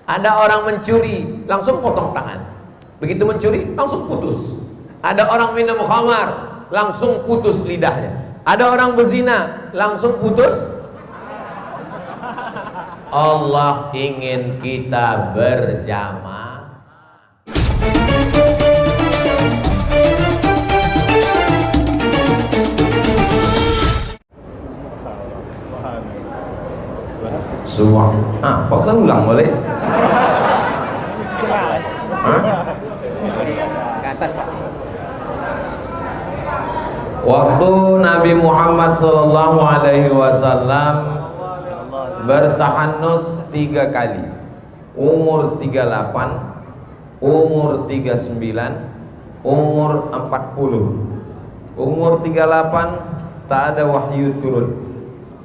Ada orang mencuri, langsung potong tangan. Begitu mencuri, langsung putus. Ada orang minum khamar, langsung putus lidahnya. Ada orang berzina, langsung putus. Allah ingin kita berjamaah. Paksa ulang boleh? Ke atas, Pak. Waktu Nabi Muhammad sallallahu alaihi wasallam bertahanus 3 kali. Umur 38, umur 39, umur 40. Umur 38 tak ada wahyu turun.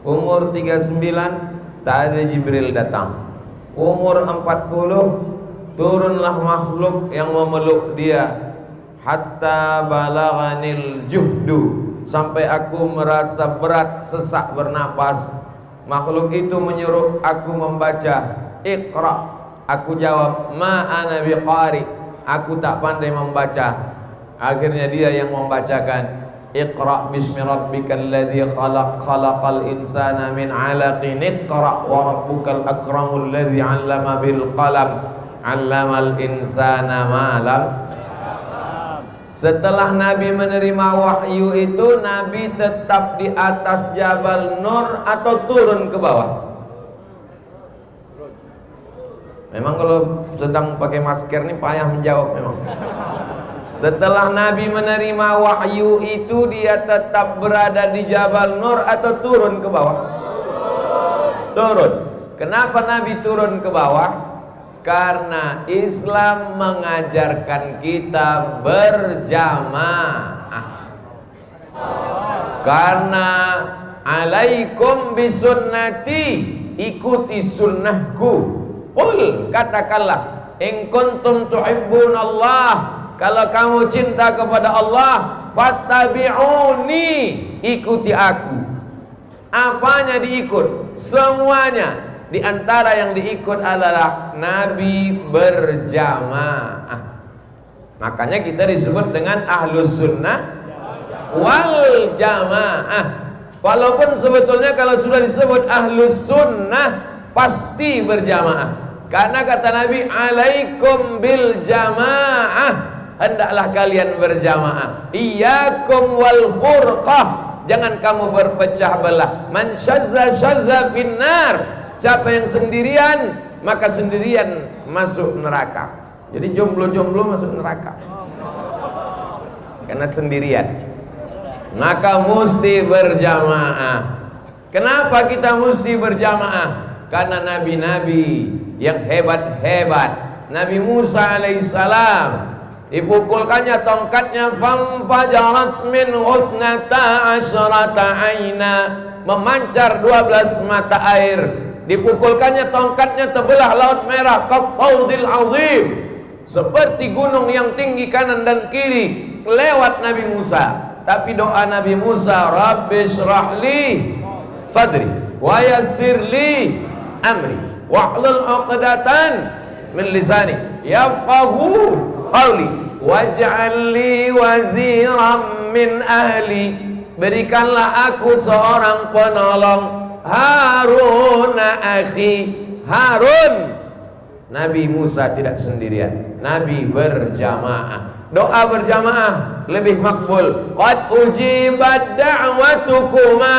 Umur 39 tak ada Jibril datang. Umur 40 turunlah makhluk yang memeluk dia. Hatta balaghanil juhdu, sampai aku merasa berat, sesak bernapas. Makhluk itu menyuruh aku membaca, Iqra. Aku jawab, ma ana biqari, aku tak pandai membaca. Akhirnya dia yang membacakan, Iqra bismi rabbikal ladzi khalaq, khalaqal insana min 'alaqin, Iqra wa rabbukal akramul ladzi 'allama bil qalam, 'allamal insana ma lam. Setelah Nabi menerima wahyu itu, Nabi tetap di atas Jabal Nur atau turun ke bawah? Memang kalau sedang pakai masker nih payah menjawab memang. Setelah Nabi menerima wahyu itu, dia tetap berada di Jabal Nur atau turun ke bawah? Turun. Kenapa Nabi turun ke bawah? Karena Islam mengajarkan kita berjamaah. Karena alaikum bisunnati, ikuti sunnahku. Qul, katakanlah, in kuntum tuhibbunallah, kalau kamu cinta kepada Allah, fattabi'uni, ikuti aku. Apanya diikut? Semuanya. Di antara yang diikut adalah Nabi berjamaah. Makanya kita disebut dengan ahlus sunnah wal jamaah. Walaupun sebetulnya kalau sudah disebut ahlus sunnah pasti berjamaah. Karena kata Nabi, alaikum bil jamaah, hendaklah kalian berjamaah. Iyyakum wal furqah, jangan kamu berpecah belah. Man syazza syazza finnar, siapa yang sendirian, maka sendirian masuk neraka. Jadi jomblo-jomblo masuk neraka karena sendirian. Maka mesti berjamaah. Kenapa kita mesti berjamaah? Karena nabi-nabi yang hebat-hebat, Nabi Musa alaihissalam, dipukulkannya tongkatnya, famfajarat min husnata asyrata aina, memancar 12 mata air. Dipukulkannya tongkatnya, terbelah laut merah, qattaudil azim, seperti gunung yang tinggi kanan dan kiri. Lewat Nabi Musa. Tapi doa Nabi Musa, Rabbi syrahli sadri wa yassirli amri wahlul 'uqdatan min lisani yafqahu qawli waj'al li waziran min ahli, berikanlah aku seorang penolong, Harun akhi. Harun. Nabi Musa tidak sendirian, Nabi berjamaah. Doa berjamaah lebih makbul. Qad ujibat da'watukuma,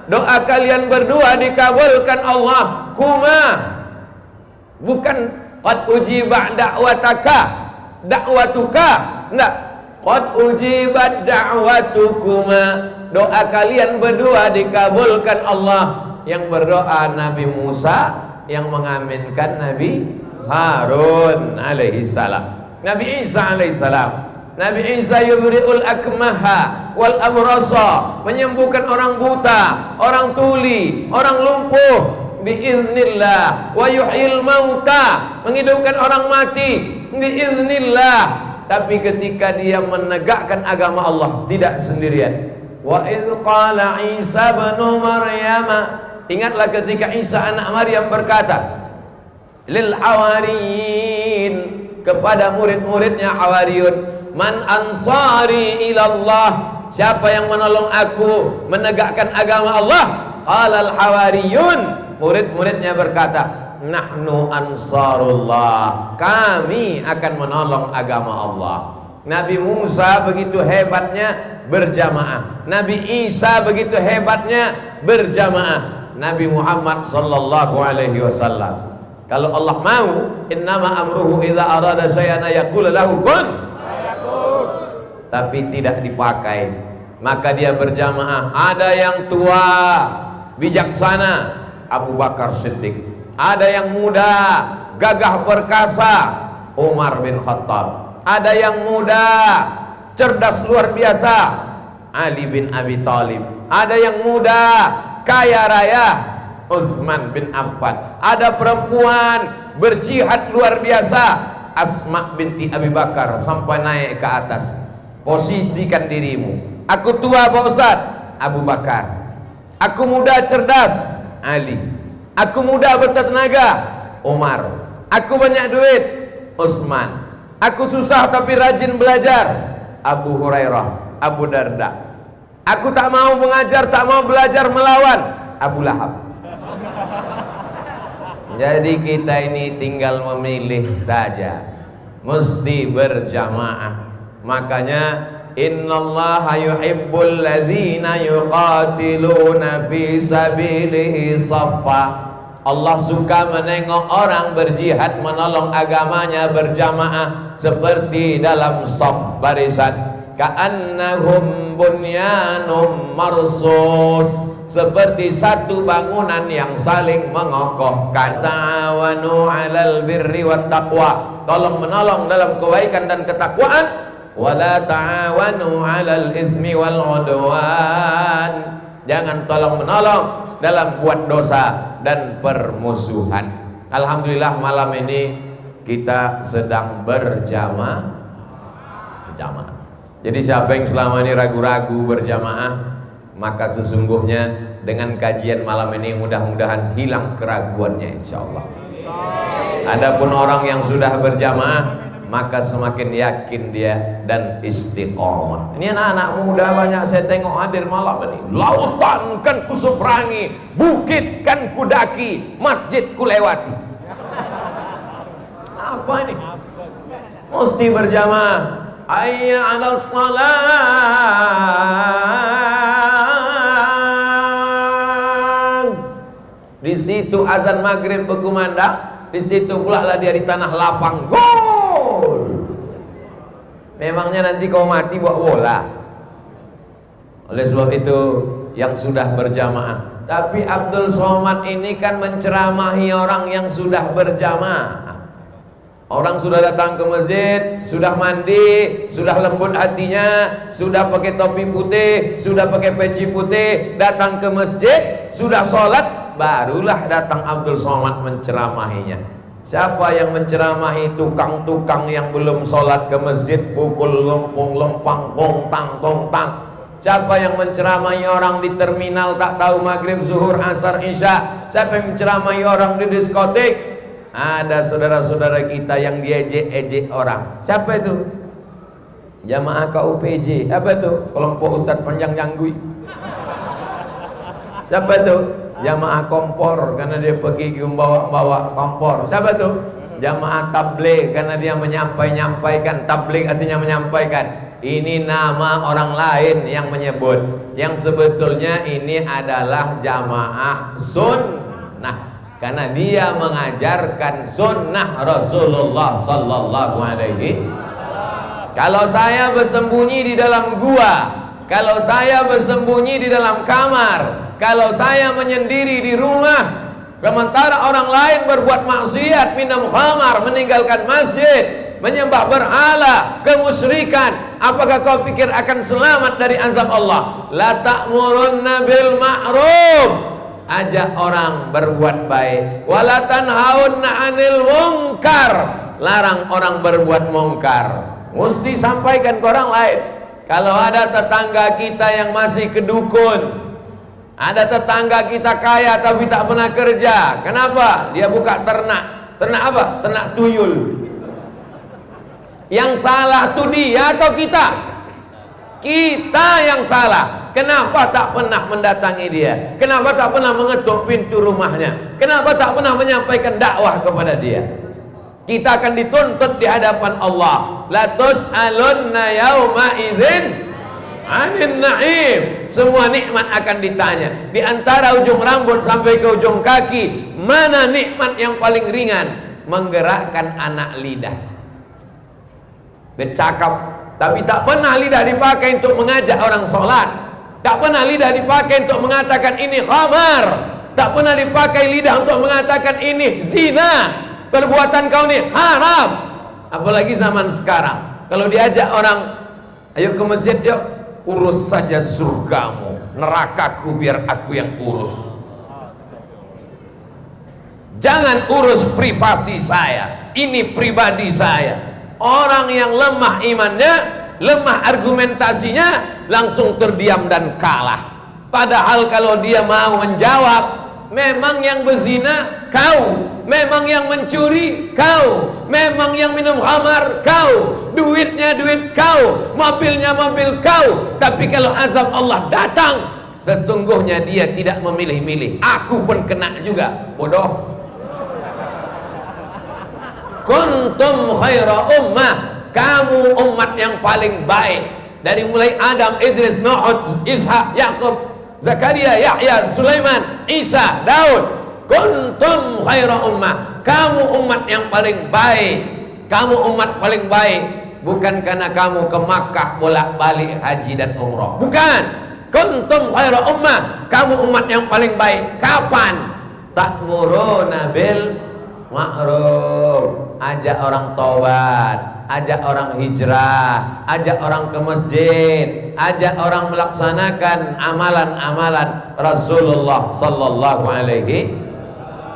doa kalian berdua dikabulkan Allah. Kuma, bukan qad ujibat da'wataka, da'watuka, enggak. Qad ujibat da'watukuma, doa kalian berdua dikabulkan Allah. Yang berdoa Nabi Musa, yang mengaminkan Nabi Harun alaihi salam. Nabi Isa alaihissalam, Nabi Isa yubri'ul akmaha wal amrasa, menyembuhkan orang buta, orang tuli, orang lumpuh biiznillah, wa yuhyil mauta, menghidupkan orang mati biiznillah. Tapi ketika dia menegakkan agama Allah tidak sendirian. Wa idz qala Isa ibn Maryam, ingatlah ketika Isa anak Maryam berkata, lil hawariyin, kepada murid-muridnya Hawariyun, man ansari ilallah, siapa yang menolong aku menegakkan agama Allah? Qalal hawariyun, murid-muridnya berkata, nahnu ansarullah, kami akan menolong agama Allah. Nabi Musa begitu hebatnya berjamaah, Nabi Isa begitu hebatnya berjamaah, Nabi Muhammad sallallahu alaihi wasallam, kalau Allah mau, innama amruhu idza arada syai'an yaqulu lahu kun, tapi tidak dipakai, maka dia berjamaah. Ada yang tua bijaksana, Abu Bakar Siddiq. Ada yang muda gagah perkasa, Umar bin Khattab. Ada yang muda cerdas luar biasa, Ali bin Abi Thalib. Ada yang muda kaya raya, Utsman bin Affan. Ada perempuan berjihad luar biasa, Asma binti Abi Bakar, sampai naik ke atas. Posisikan dirimu. Aku tua Pak Ustaz, Abu Bakar. Aku muda cerdas, Ali. Aku muda bertenaga, Umar. Aku banyak duit, Utsman. Aku susah tapi rajin belajar, Abu Hurairah, Abu Darda. Aku tak mau mengajar, tak mau belajar, melawan, Abu Lahab. Jadi kita ini tinggal memilih saja, mesti berjamaah. Makanya innallaha yuhibbul ladzina yuqatiluna fi sabilihi shaffa. Allah suka menengok orang berjihad menolong agamanya berjamaah seperti dalam shaf barisan. Ka'annahum bunyanum marsus, seperti satu bangunan yang saling mengokohkan. Ta'awanu 'alal birri wat taqwa, tolong menolong dalam kebaikan dan ketakwaan. Wala ta'awanu 'alal itsmi wal 'udwan, jangan tolong menolong dalam buat dosa dan permusuhan. Alhamdulillah malam ini kita sedang berjamaah. Jadi siapa yang selama ini ragu-ragu berjamaah, maka sesungguhnya dengan kajian malam ini mudah-mudahan hilang keraguannya insyaallah. Adapun orang yang sudah berjamaah, maka semakin yakin dia dan istiqomah. Ini anak-anak muda banyak saya tengok hadir malam ini. Lautan kan ku seberangi, bukit kan ku daki, masjid ku lewati. Apa ini? Mesti berjamaah. Hayya 'alas shalah. Di situ azan maghrib berkumandang, di situ pula lah dia di tanah lapang. Gol. Memangnya nanti kau mati buat bola. Oleh sebab itu yang sudah berjamaah. Tapi Abdul Somad ini kan menceramahi orang yang sudah berjamaah. Orang sudah datang ke masjid, sudah mandi, sudah lembut hatinya, sudah pakai topi putih, sudah pakai peci putih, datang ke masjid, sudah sholat, barulah datang Abdul Somad menceramahinya. Siapa yang menceramahi tukang-tukang yang belum sholat ke masjid, pukul lempung lempang tong tang. Siapa yang menceramahi orang di terminal tak tahu maghrib, zuhur, asar, isya? Siapa yang menceramahi orang di diskotik? Ada saudara-saudara kita yang diejek-ejek orang. Siapa itu? Jamaah KUPJ. Apa itu? Kelompok Ustadz Panjang Janggui. Siapa itu? Jamaah kompor karena dia pergi membawa kompor. Siapa itu? Jamaah tabligh karena dia menyampaikan. Tabligh artinya menyampaikan. Ini nama orang lain yang menyebut. Yang sebetulnya ini adalah jamaah sunnah. Karena dia mengajarkan sunnah Rasulullah sallallahu alaihi. Kalau saya bersembunyi di dalam gua, kalau saya bersembunyi di dalam kamar, kalau saya menyendiri di rumah, sementara orang lain berbuat maksiat, minum khamar, meninggalkan masjid, menyembah berhala, kemusyrikan, apakah kau pikir akan selamat dari azab Allah? La ta'murunna bil ma'ruf, ajak orang berbuat baik, wala tanhaunna 'anil munkar, larang orang berbuat mungkar. Mesti sampaikan ke orang lain. Kalau ada tetangga kita yang masih kedukun, ada tetangga kita kaya tapi tak pernah kerja, kenapa? Dia buka ternak Ternak apa? Ternak tuyul. Yang salah tuh dia atau kita? Kita yang salah. Kenapa tak pernah mendatangi dia? Kenapa tak pernah mengetuk pintu rumahnya? Kenapa tak pernah menyampaikan dakwah kepada dia? Kita akan dituntut di hadapan Allah. La tus'alunna yauma idzin 'anil na'im. Semua nikmat akan ditanya. Di antara ujung rambut sampai ke ujung kaki, mana nikmat yang paling ringan? Menggerakkan anak lidah. Bercakap, tapi tak pernah lidah dipakai untuk mengajak orang sholat. Tak pernah lidah dipakai untuk mengatakan ini khamar. Tak pernah dipakai lidah untuk mengatakan ini zina. Perbuatan kau ini haram. Apalagi zaman sekarang, kalau diajak orang, ayo ke masjid yuk, urus saja surgamu, nerakaku biar aku yang urus. Jangan urus privasi saya, ini pribadi saya. Orang yang lemah imannya, lemah argumentasinya, langsung terdiam dan kalah. Padahal kalau dia mau menjawab, memang yang berzina kau, memang yang mencuri kau, memang yang minum khamar kau, duitnya duit kau, mobilnya mobil kau. Tapi kalau azab Allah datang, sesungguhnya dia tidak memilih-milih. Aku pun kena juga, bodoh. Kuntum khaira ummah, kamu umat yang paling baik. Dari mulai Adam, Idris, Nuh, Ishak, Yakub, Zakaria, Yahya, Sulaiman, Isa, Daud. Kuntum khaira ummah, kamu umat yang paling baik. Kamu umat paling baik bukan karena kamu ke Makkah bolak-balik haji dan umrah, bukan. Kuntum khaira ummah, kamu umat yang paling baik. Kapan? Ta'muruna bil ma'ruf, ajak orang taubat, ajak orang hijrah, ajak orang ke masjid, ajak orang melaksanakan amalan-amalan Rasulullah sallallahu alaihi.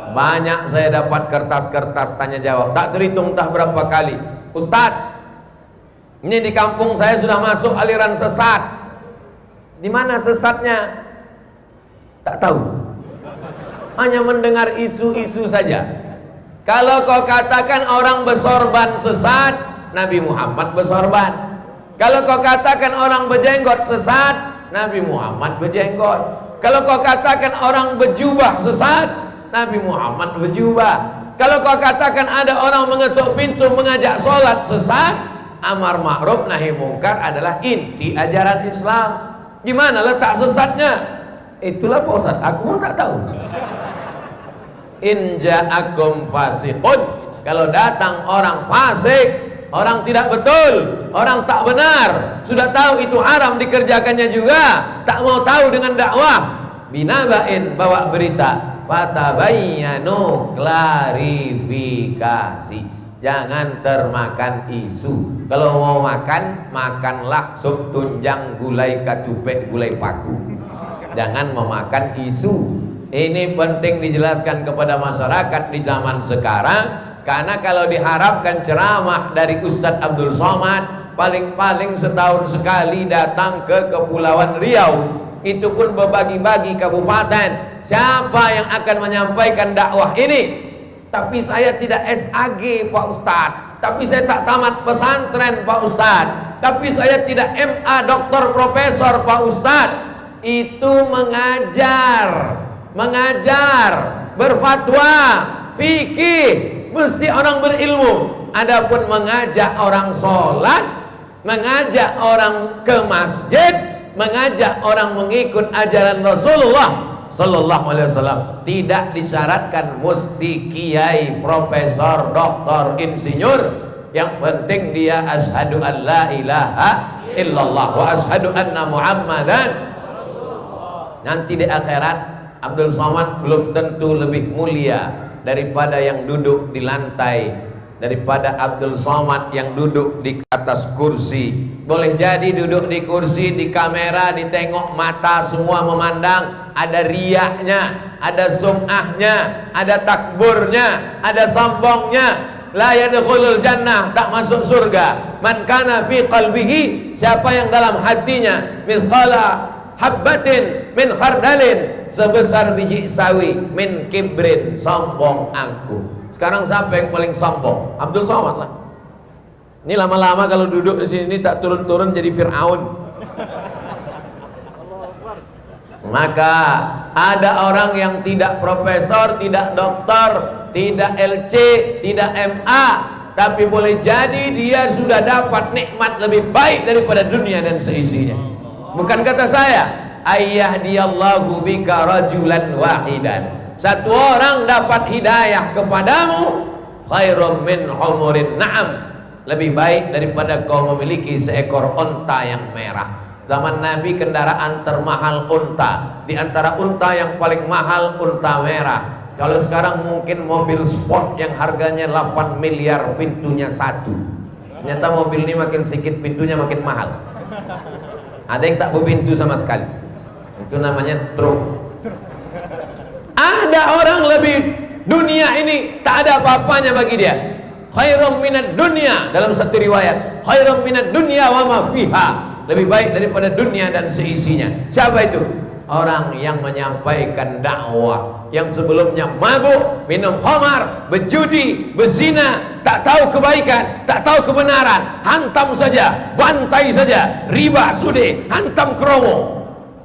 Banyak saya dapat kertas-kertas tanya jawab, tak terhitung entah berapa kali. Ustadz, ini di kampung saya sudah masuk aliran sesat. Di mana sesatnya? Tak tahu. Hanya mendengar isu-isu saja. Kalau kau katakan orang bersorban sesat, Nabi Muhammad bersorban. Kalau kau katakan orang berjenggot sesat, Nabi Muhammad berjenggot. Kalau kau katakan orang berjubah sesat, Nabi Muhammad berjubah. Kalau kau katakan ada orang mengetuk pintu mengajak sholat sesat, amar ma'ruf nahi mungkar adalah inti ajaran Islam. Gimana letak sesatnya? Itulah Pak Ustaz, aku pun tak tahu. In ja'akum fasiqun, kalau datang orang fasik, orang tidak betul, orang tak benar, sudah tahu itu haram dikerjakannya juga, tak mau tahu dengan dakwah, binaba'in, bawa berita, fatabayyanu, klarifikasi, jangan termakan isu. Kalau mau makan, makanlah sup tunjang gulai kacupek gulai paku, jangan memakan isu. Ini penting dijelaskan kepada masyarakat di zaman sekarang, karena kalau diharapkan ceramah dari Ustadz Abdul Somad, paling-paling setahun sekali datang ke Kepulauan Riau, itu pun berbagi-bagi kabupaten. Siapa yang akan menyampaikan dakwah ini? Tapi saya tidak SAG Pak Ustadz, tapi saya tak tamat pesantren Pak Ustadz, tapi saya tidak MA Doktor Profesor Pak Ustadz. Itu mengajar, berfatwa, fikih, mesti orang berilmu. Adapun mengajak orang sholat, mengajak orang ke masjid, mengajak orang mengikut ajaran Rasulullah sallallahu alaihi wasallam, tidak disyaratkan mesti kiai, profesor, doktor, insinyur. Yang penting dia asyhadu an la ilaha illallah wa asyhadu anna muhammadan. Nanti di akhirat Abdul Somad belum tentu lebih mulia daripada yang duduk di lantai, daripada Abdul Somad yang duduk di atas kursi. Boleh jadi duduk di kursi, di kamera, ditengok mata semua memandang, ada riyaknya, ada sum'ahnya, ada takburnya, ada sombongnya. La yadkhulul jannah, tak masuk surga. Man kana fi qalbihi, siapa yang dalam hatinya mithqala habbatin min khardalin, sebesar biji sawi, min kibrin, sombong aku. Sekarang siapa yang paling sombong? Abdul Somad lah. Ini lama-lama kalau duduk di sini tak turun-turun jadi Fir'aun. Maka ada orang yang tidak profesor, tidak doktor, tidak LC, tidak MA, tapi boleh jadi dia sudah dapat nikmat lebih baik daripada dunia dan seisinya. Bukan kata saya, ayyahdiyallahu bika rajulan wahidan. Satu orang dapat hidayah kepadamu khairum min humurin na'am, lebih baik daripada kau memiliki seekor unta yang merah. Zaman Nabi kendaraan termahal unta, di antara unta yang paling mahal unta merah. Kalau sekarang mungkin mobil sport yang harganya 8 miliar pintunya satu. Ternyata mobil ini makin sedikit pintunya makin mahal. Ada yang tak berpintu sama sekali. Itu namanya truk. Ada orang lebih, dunia ini tak ada apa-apanya bagi dia. Khairum minad dunya, dalam satu riwayat, khairum minad dunya wa ma fiha, lebih baik daripada dunia dan seisinya. Siapa itu? Orang yang menyampaikan dakwah, yang sebelumnya mabuk, minum khamar, berjudi, berzina, tak tahu kebaikan, tak tahu kebenaran, hantam saja, bantai saja, riba, sudi, hantam kromo.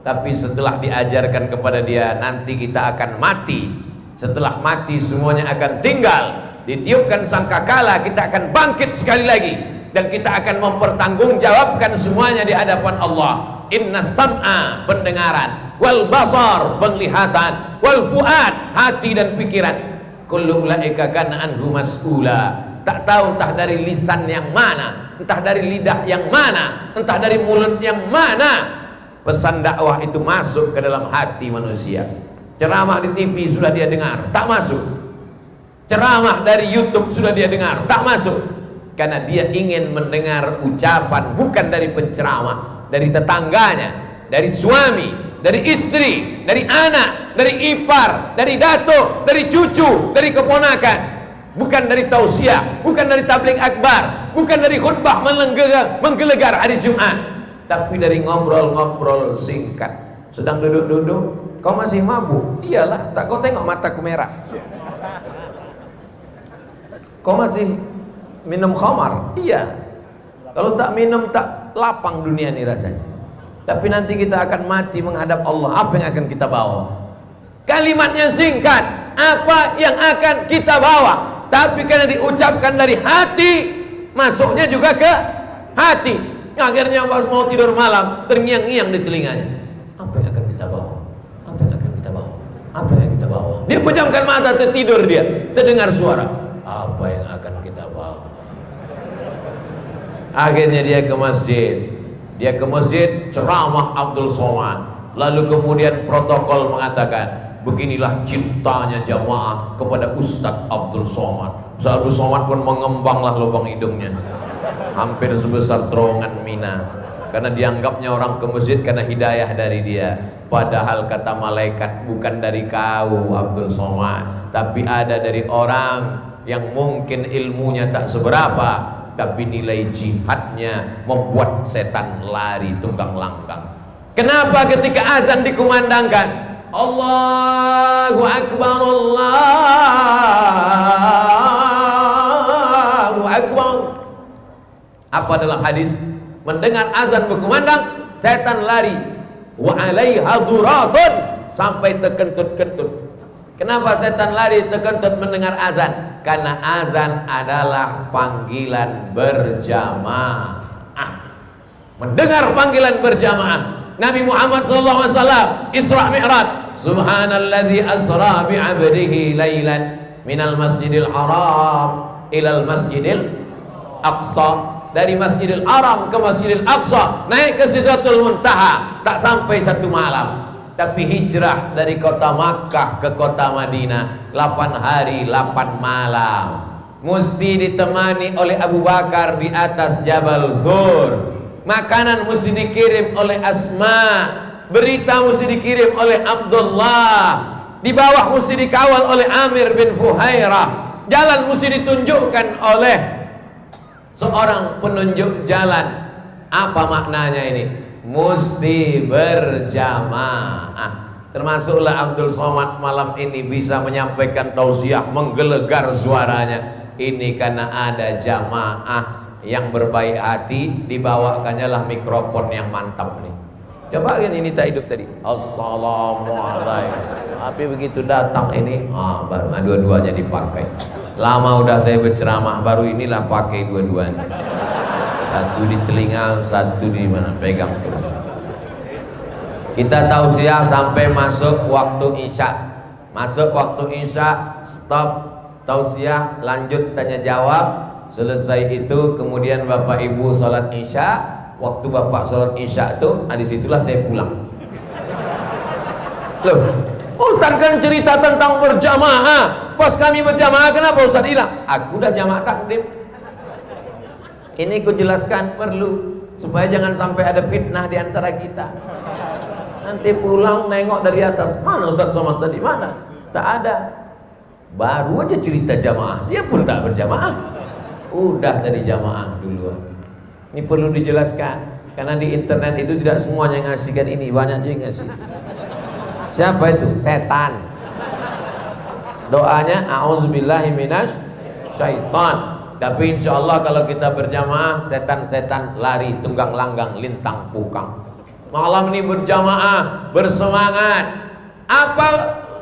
Tapi setelah diajarkan kepada dia, nanti kita akan mati, setelah mati semuanya akan tinggal, ditiupkan sangkakala, kita akan bangkit sekali lagi, dan kita akan mempertanggungjawabkan semuanya di hadapan Allah. Inna sam'a, pendengaran, wal basar, penglihatan, wal fuad, hati dan pikiran, kullu ulaika kana anhu mas'ula. Tak tahu entah dari lisan yang mana, entah dari lidah yang mana, entah dari mulut yang mana, pesan dakwah itu masuk ke dalam hati manusia. Ceramah di TV sudah dia dengar, tak masuk. Ceramah dari YouTube sudah dia dengar, tak masuk. Karena dia ingin mendengar ucapan bukan dari penceramah, dari tetangganya, dari suami, dari istri, dari anak, dari ipar, dari datuk, dari cucu, dari keponakan. Bukan dari tausiah, bukan dari tabligh akbar, bukan dari khutbah menggelegar hari Jumat, tapi dari ngobrol-ngobrol singkat. Sedang duduk-duduk, kau masih mabuk? Iyalah, tak kau tengok mataku merah. Kau masih minum khamar? Iya. Kalau tak minum tak lapang dunia ini rasanya. Tapi nanti kita akan mati menghadap Allah. Apa yang akan kita bawa? Kalimatnya singkat. Apa yang akan kita bawa? Tapi karena diucapkan dari hati, masuknya juga ke hati. Akhirnya pas mau tidur malam, terngiang-ngiang di telinganya. Apa yang akan kita bawa? Apa yang akan kita bawa? Apa yang kita bawa? Dia pejamkan mata, tertidur dia, terdengar suara. Apa yang akan kita bawa? Akhirnya dia ke masjid. Dia ke masjid, ceramah Abdul Somad. Lalu kemudian protokol mengatakan, beginilah cintanya jamaah kepada Ustadz Abdul Somad. Ustadz Abdul Somad pun mengembanglah lubang hidungnya, hampir sebesar terowongan Mina. Karena dianggapnya orang ke masjid karena hidayah dari dia. Padahal kata malaikat, bukan dari kau Abdul Somad, tapi ada dari orang yang mungkin ilmunya tak seberapa, tapi nilai jihadnya membuat setan lari tunggang langgang. Kenapa ketika azan dikumandangkan, Allahu Akbar, Allahu Akbar, apa dalam hadis? Mendengar azan berkumandang, setan lari. Wa alaiha duratun, sampai terkentut-kentut. Kenapa setan lari terkentut mendengar azan? Karena azan adalah panggilan berjamaah. Mendengar panggilan berjamaah. Nabi Muhammad SAW Isra Mi'raj, subhanalladzi asra bi'abdihi lailan minal masjidil haram ilal masjidil aqsa. Dari Masjidil Haram ke Masjidil Aqsa, naik ke Sidratul Muntaha, tak sampai satu malam. Tapi hijrah dari kota Makkah ke kota Madinah 8 hari 8 malam. Mesti ditemani oleh Abu Bakar di atas Jabal Zur. Makanan mesti dikirim oleh Asma, berita mesti dikirim oleh Abdullah, di bawah mesti dikawal oleh Amir bin Fuhairah, jalan mesti ditunjukkan oleh seorang penunjuk jalan. Apa maknanya ini? Mesti berjamaah. Termasuklah Abdul Somad malam ini bisa menyampaikan tausiah, menggelegar suaranya. Ini karena ada jamaah yang berbaik hati, dibawakannya lah mikrofon yang mantap nih. Coba ini tak hidup tadi. Assalamualaikum. Tapi begitu datang ini, baru dua-duanya dipakai. Lama udah saya berceramah, baru inilah pakai dua-duanya. Satu di telinga, satu di mana, pegang terus. Kita tausiah sampai masuk waktu isya. Masuk waktu isya, stop tausiah, lanjut tanya jawab. Selesai itu kemudian Bapak Ibu sholat isya. Waktu Bapak sholat isya itu, disitulah saya pulang. Loh, Ustaz kan cerita tentang berjamaah. Pas kami berjamaah, kenapa Ustaz hilang? Aku udah jamaah takdim. Ini ku jelaskan perlu supaya jangan sampai ada fitnah di antara kita. Nanti pulang nengok dari atas, mana Ustaz Somad tadi, mana? Tak ada. Baru aja cerita jamaah, dia pun tak berjamaah. Udah tadi jamaah duluan. Ini perlu dijelaskan, karena di internet itu tidak semuanya ngasihkan ini, banyak juga ngasih. Siapa itu? Setan. Doanya a'udzubillahi minasy syaitan. Tapi insya Allah kalau kita berjamaah, setan-setan lari tunggang langgang lintang pukang. Malam ini berjamaah, bersemangat. Apa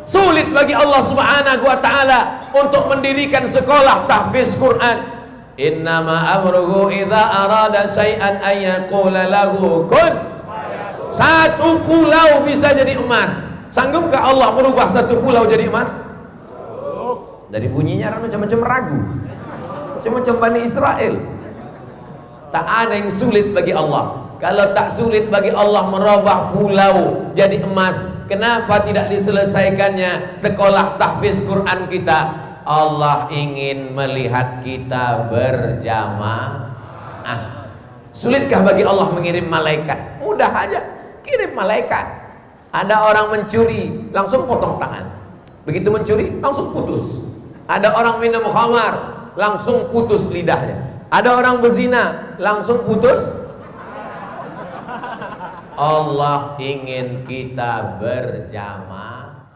sulit bagi Allah Subhanahu wa taala untuk mendirikan sekolah tahfiz Quran? Innama amruhu idza arada syai'an an yaqula lahu kun. Satu pulau bisa jadi emas. Sanggupkah Allah merubah satu pulau jadi emas? Dari bunyinya macam-macam ragu. Macam-macam Bani Israel. Tak ada yang sulit bagi Allah. Kalau tak sulit bagi Allah merubah pulau jadi emas, kenapa tidak diselesaikannya sekolah tahfiz Quran kita? Allah ingin melihat kita berjamaah. Sulitkah bagi Allah mengirim malaikat? Mudah aja, kirim malaikat. Ada orang mencuri, langsung potong tangan. Begitu mencuri, langsung putus. Ada orang minum khamar, langsung putus lidahnya. Ada orang berzina, langsung putus. Allah ingin kita berjamaah.